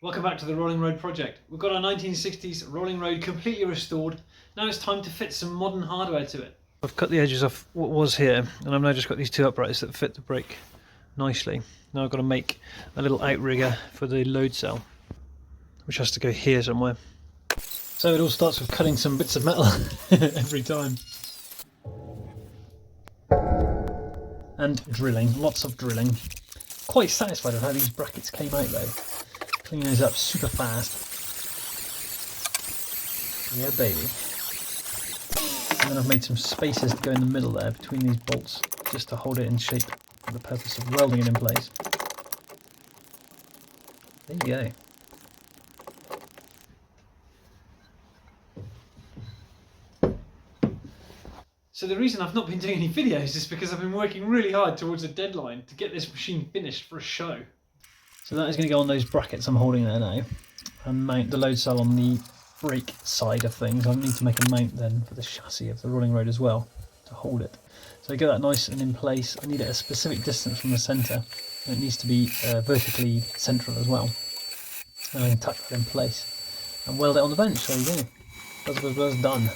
Welcome back to the Rolling Road project. We've got our 1960s Rolling Road completely restored. Now it's time to fit some modern hardware to it. I've cut the edges off what was here, and I've now just got these two uprights that fit the brake nicely. Now I've got to make a little outrigger for the load cell, which has to go here somewhere. So it all starts with cutting some bits of metal every time. And drilling, lots of drilling. Quite satisfied with how these brackets came out though. Clean those up super fast. Yeah, baby. And then I've made some spaces to go in the middle there between these bolts, just to hold it in shape for the purpose of welding it in place. There you go. So the reason I've not been doing any videos is because I've been working really hard towards a deadline to get this machine finished for a show. So that is going to go on those brackets I'm holding there now, and mount the load cell on the brake side of things. I need to make a mount then for the chassis of the Rolling Road as well to hold it. So I get that nice and in place. I need it a specific distance from the centre, and it needs to be vertically central as well. And I can tuck that in place and weld it on the bench. There you go. Buzz done.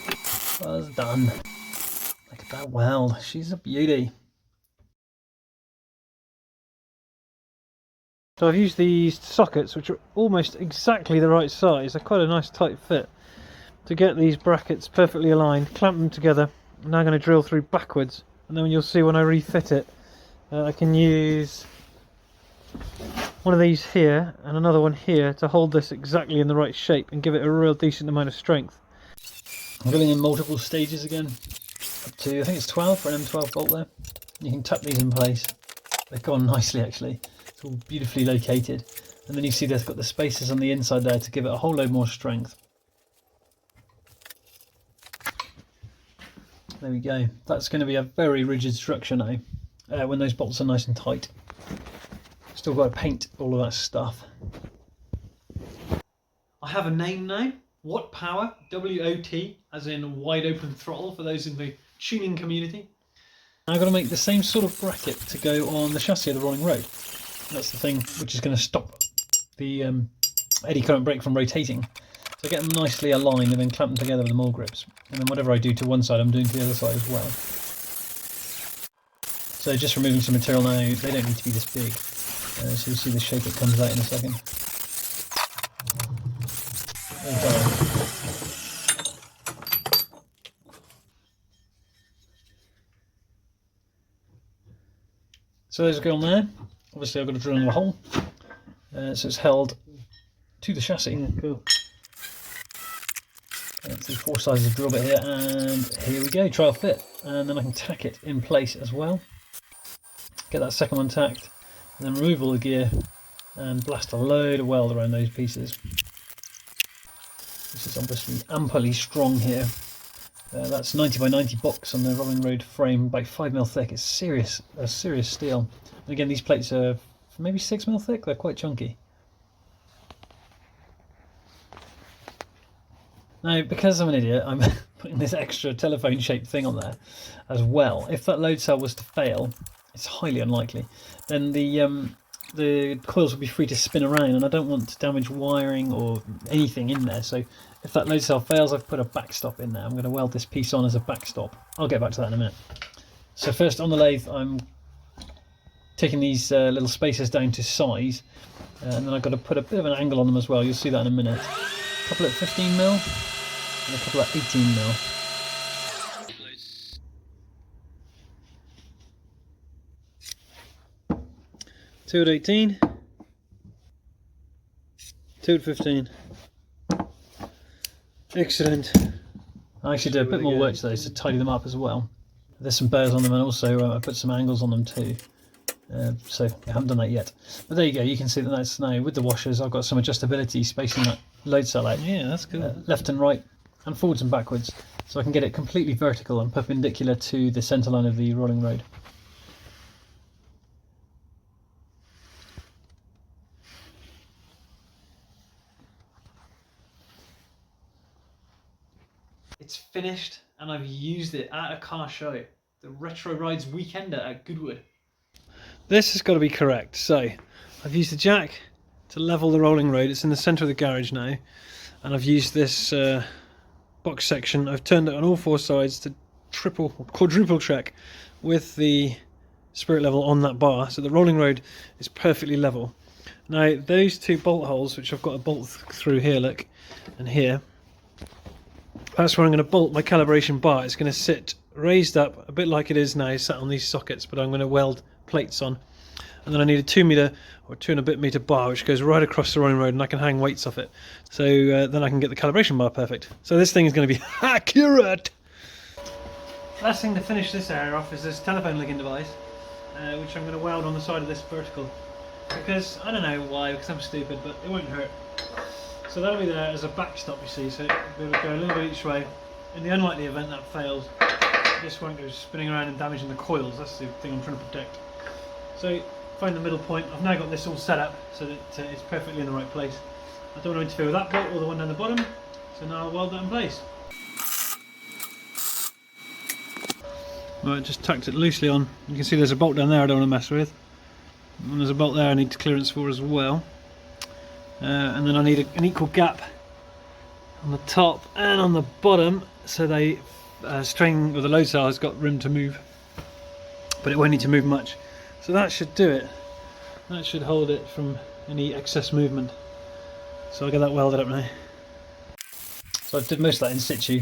Buzz done. Look at that weld. She's a beauty. So I've used these sockets, which are almost exactly the right size. They're quite a nice tight fit, to get these brackets perfectly aligned, clamp them together. I'm now going to drill through backwards, and then you'll see when I refit it, I can use one of these here and another one here to hold this exactly in the right shape and give it a real decent amount of strength. I'm drilling in multiple stages again, up to I think it's 12 for an M12 bolt there. You can tuck these in place. They've gone nicely actually. It's all beautifully located, and then you see they've got the spaces on the inside there to give it a whole load more strength. There we go. That's going to be a very rigid structure now when those bolts are nice and tight. Still got to paint all of that stuff. I have a name now. Watt Power, WOT, as in wide open throttle for those in the tuning community. I've got to make the same sort of bracket to go on the chassis of the Rolling Road. That's the thing which is going to stop the eddy current brake from rotating. So I get them nicely aligned and then clamp them together with the mole grips. And then whatever I do to one side, I'm doing to the other side as well. So just removing some material now, they don't need to be this big. So you'll see the shape it comes out in a second. So those go on there. Obviously I've got to drill in a hole, so it's held to the chassis. Yeah, cool. So 4 sizes of drill bit here, and here we go, trial fit. And then I can tack it in place as well. Get that second one tacked, and then remove all the gear and blast a load of weld around those pieces. This is obviously amply strong here. That's 90 by 90 box on the Rolling Road frame, about 5mm thick. It's serious steel. And again, these plates are maybe 6mm thick. They're quite chunky. Now, because I'm an idiot, I'm putting this extra telephone-shaped thing on there as well. If that load cell was to fail, it's highly unlikely, then the coils will be free to spin around, and I don't want to damage wiring or anything in there. So if that load cell fails, I've put a backstop in there. I'm going to weld this piece on as a backstop. I'll get back to that in a minute. So first on the lathe, I'm taking these little spacers down to size, and then I've got to put a bit of an angle on them as well. You'll see that in a minute. A couple at 15mm and a couple at 18mm. Two at 18, 2 at 15. Excellent. I actually did a bit more work to those to tidy them up as well. There's some burrs on them, and also I put some angles on them too. So I haven't done that yet. But there you go, you can see that that's now with the washers. I've got some adjustability spacing that load cell out. Yeah, that's good. Left and right, and forwards and backwards. So I can get it completely vertical and perpendicular to the centre line of the Rolling Road. It's finished, and I've used it at a car show, the Retro Rides Weekender at Goodwood. This has got to be correct. So I've used the jack to level the rolling road. It's in the centre of the garage now, and I've used this box section. I've turned it on all four sides to triple or quadruple check with the spirit level on that bar, so the rolling road is perfectly level. Now those two bolt holes, which I've got a bolt through here, look, and here, that's where I'm going to bolt my calibration bar. It's going to sit raised up a bit like it is now, sat on these sockets, but I'm going to weld plates on. And then I need a 2 metre or 2 and a bit metre bar which goes right across the rolling road, and I can hang weights off it. So then I can get the calibration bar perfect. So this thing is going to be accurate! Last thing to finish this area off is this telephone linking device, which I'm going to weld on the side of this vertical. Because, I don't know why, because I'm stupid, but it won't hurt. So that'll be there as a backstop, you see, so it'll go a little bit each way. In the unlikely event that fails, this won't go spinning around and damaging the coils. That's the thing I'm trying to protect. So find the middle point. I've now got this all set up so that it's perfectly in the right place. I don't want to interfere with that bolt or the one down the bottom, so now I'll weld that in place. Right, just tacked it loosely on. You can see there's a bolt down there I don't want to mess with, and there's a bolt there I need clearance for as well. And then I need an equal gap on the top and on the bottom, so the string or the load cell has got room to move, but it won't need to move much. So that should do it. That should hold it from any excess movement. So I'll get that welded up now. So I did most of that in situ.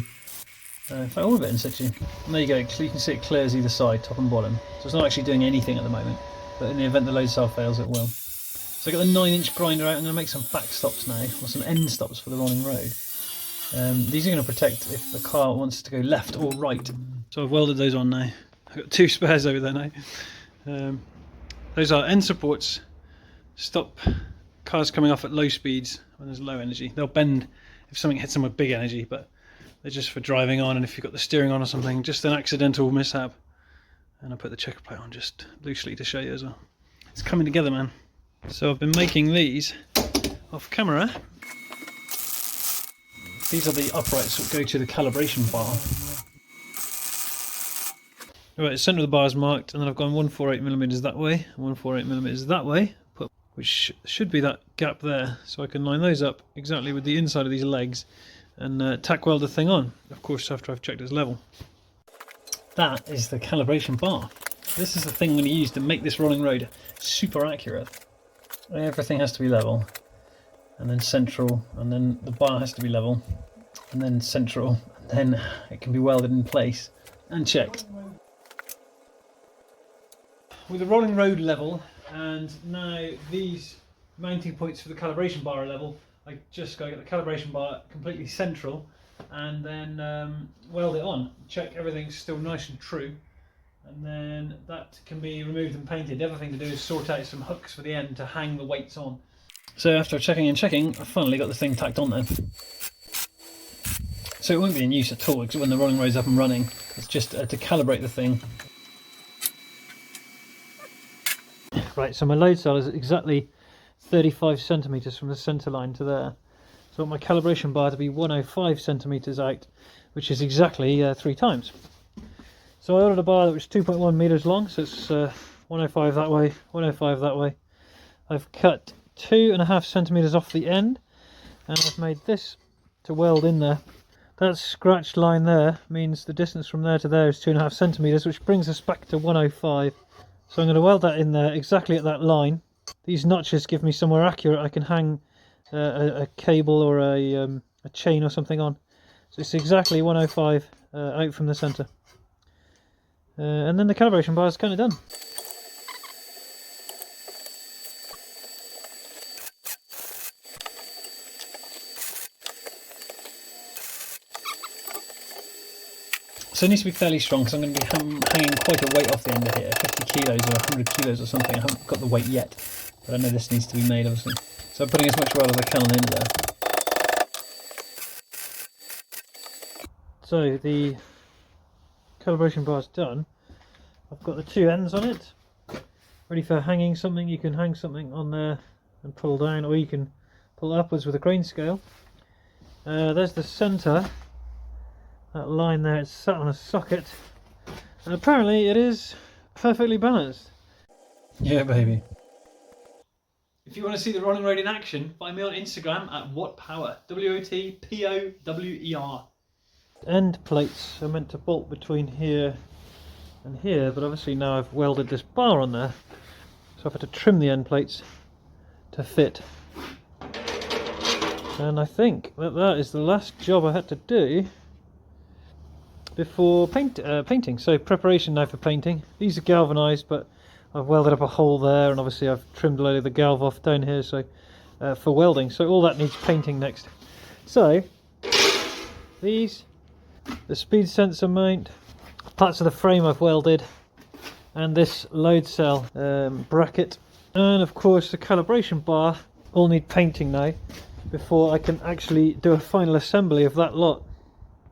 In fact, all of it in situ. And there you go. You can see it clears either side, top and bottom. So it's not actually doing anything at the moment, but in the event the load cell fails, it will. So I got the 9-inch grinder out. I'm going to make some back stops now, or some end stops for the rolling road. These are going to protect if the car wants to go left or right. So I've welded those on now. I've got 2 spares over there now. Those are end supports. Stop cars coming off at low speeds when there's low energy. They'll bend if something hits them with big energy, but they're just for driving on, and if you've got the steering on or something, just an accidental mishap. And I put the checker plate on just loosely to show you as well. It's coming together, man. So I've been making these off camera. These are the uprights that go to the calibration bar. Right, the centre of the bar is marked, and then I've gone 148mm that way, 148mm that way, which should be that gap there, so I can line those up exactly with the inside of these legs and tack weld the thing on, of course after I've checked it's level. That is the calibration bar. This is the thing I'm going to use to make this rolling road super accurate. Everything has to be level, and then central, and then the bar has to be level, and then central, and then it can be welded in place and checked. With the rolling road level, and now these mounting points for the calibration bar are level, I just got to get the calibration bar completely central and then weld it on. Check everything's still nice and true, and then that can be removed and painted. The other thing to do is sort out some hooks for the end to hang the weights on. So after checking and checking, I finally got the thing tacked on there. So it won't be in use at all when the rolling road's up and running. It's just to calibrate the thing. Right, so my load cell is exactly 35 centimetres from the centre line to there. So I want my calibration bar to be 105 centimetres out, which is exactly 3 times. So I ordered a bar that was 2.1 metres long, so it's 105 that way, 105 that way. I've cut 2.5 centimetres off the end, and I've made this to weld in there. That scratched line there means the distance from there to there is 2.5 centimetres, which brings us back to 105. So I'm going to weld that in there exactly at that line. These notches give me somewhere accurate I can hang a cable or a chain or something on. So it's exactly 105 out from the centre. And then the calibration bar is kind of done. So it needs to be fairly strong because I'm going to be hanging quite a weight off the end of here, 50 kilos or 100 kilos or something. I haven't got the weight yet, but I know this needs to be made obviously. So I'm putting as much weld as I can on the end there. So the calibration bar is done. I've got the 2 ends on it, ready for hanging something. You can hang something on there and pull down, or you can pull upwards with a crane scale. There's the centre. That line there, it's sat on a socket, and apparently it is perfectly balanced. Yeah, baby. If you want to see the rolling road in action, find me on Instagram at WhatPower, WOTPOWER. End plates are meant to bolt between here and here, but obviously now I've welded this bar on there, so I've had to trim the end plates to fit. And I think that is the last job I had to do before painting. So preparation now for painting. These are galvanised, but I've welded up a hole there, and obviously I've trimmed a load of the galv off down here, so for welding. So all that needs painting next. So these, the speed sensor mount, parts of the frame I've welded, and this load cell bracket, and of course the calibration bar all need painting now before I can actually do a final assembly of that lot.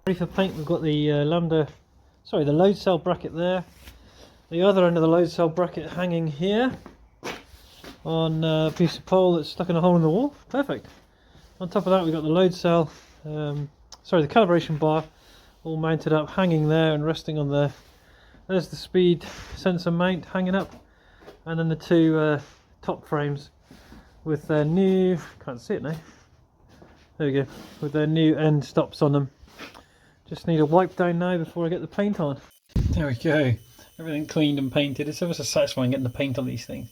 Ready for paint. We've got the the load cell bracket there, the other end of the load cell bracket hanging here on a piece of pole that's stuck in a hole in the wall. Perfect. On top of that we've got the load cell, the calibration bar all mounted up, hanging there and resting on there. There's the speed sensor mount hanging up, and then the two top frames with their new, can't see it now, there we go, with their new end stops on them. Just need a wipe down now before I get the paint on. There we go, everything cleaned and painted. It's always so satisfying getting the paint on these things.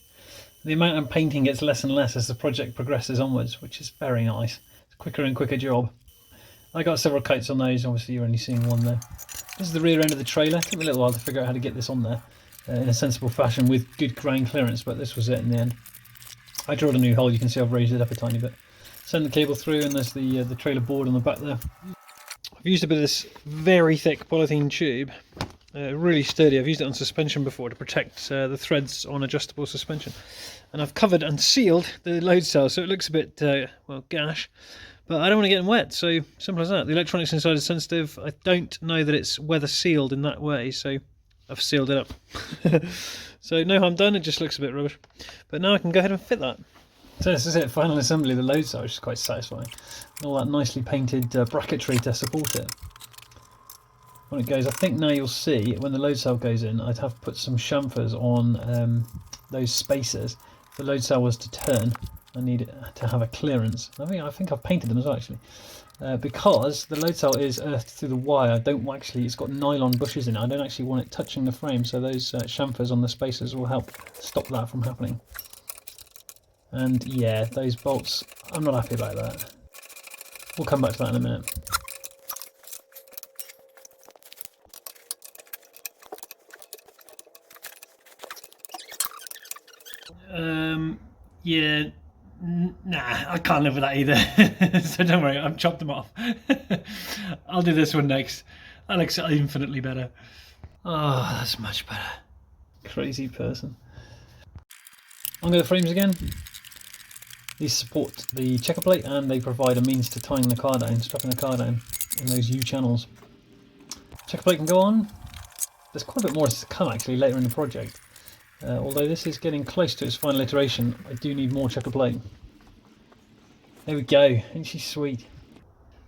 The amount of painting gets less and less as the project progresses onwards, which is very nice. It's a quicker and quicker job. I got several coats on those, obviously you're only seeing one there. This is the rear end of the trailer. It took me a little while to figure out how to get this on there in a sensible fashion with good ground clearance, but this was it in the end. I drilled a new hole, you can see I've raised it up a tiny bit. Send the cable through, and there's the trailer board on the back there. I've used a bit of this very thick polythene tube, really sturdy. I've used it on suspension before to protect the threads on adjustable suspension. And I've covered and sealed the load cell, so it looks a bit, well, gash. But I don't want to get them wet, so simple as that. The electronics inside is sensitive. I don't know that it's weather sealed in that way, so I've sealed it up. So no harm done, it just looks a bit rubbish. But now I can go ahead and fit that. So this is it, final assembly of the load cell, which is quite satisfying. And all that nicely painted bracketry to support it. When it goes, I think now you'll see, when the load cell goes in, I'd have put some chamfers on those spacers. If the load cell was to turn, I need it to have a clearance. I think I've painted them as well, actually. Because the load cell is earthed through the wire, it's got nylon bushes in it. I don't actually want it touching the frame, so those chamfers on the spacers will help stop that from happening. And yeah, those bolts, I'm not happy about that. We'll come back to that in a minute. Yeah, nah, I can't live with that either. So don't worry, I've chopped them off. I'll do this one next. That looks infinitely better. Oh, that's much better. Crazy person. On the frames again. These support the checker plate, and they provide a means to tying the car down, strapping the car down in those U channels. Checker plate can go on. There's quite a bit more to come actually later in the project. Although this is getting close to its final iteration, I do need more checker plate. There we go, isn't she sweet?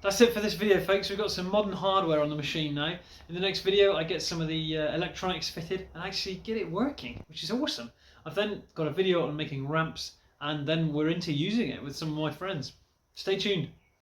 That's it for this video, folks. We've got some modern hardware on the machine now. In the next video I get some of the electronics fitted and actually get it working, which is awesome. I've then got a video on making ramps, and then we're into using it with some of my friends. Stay tuned.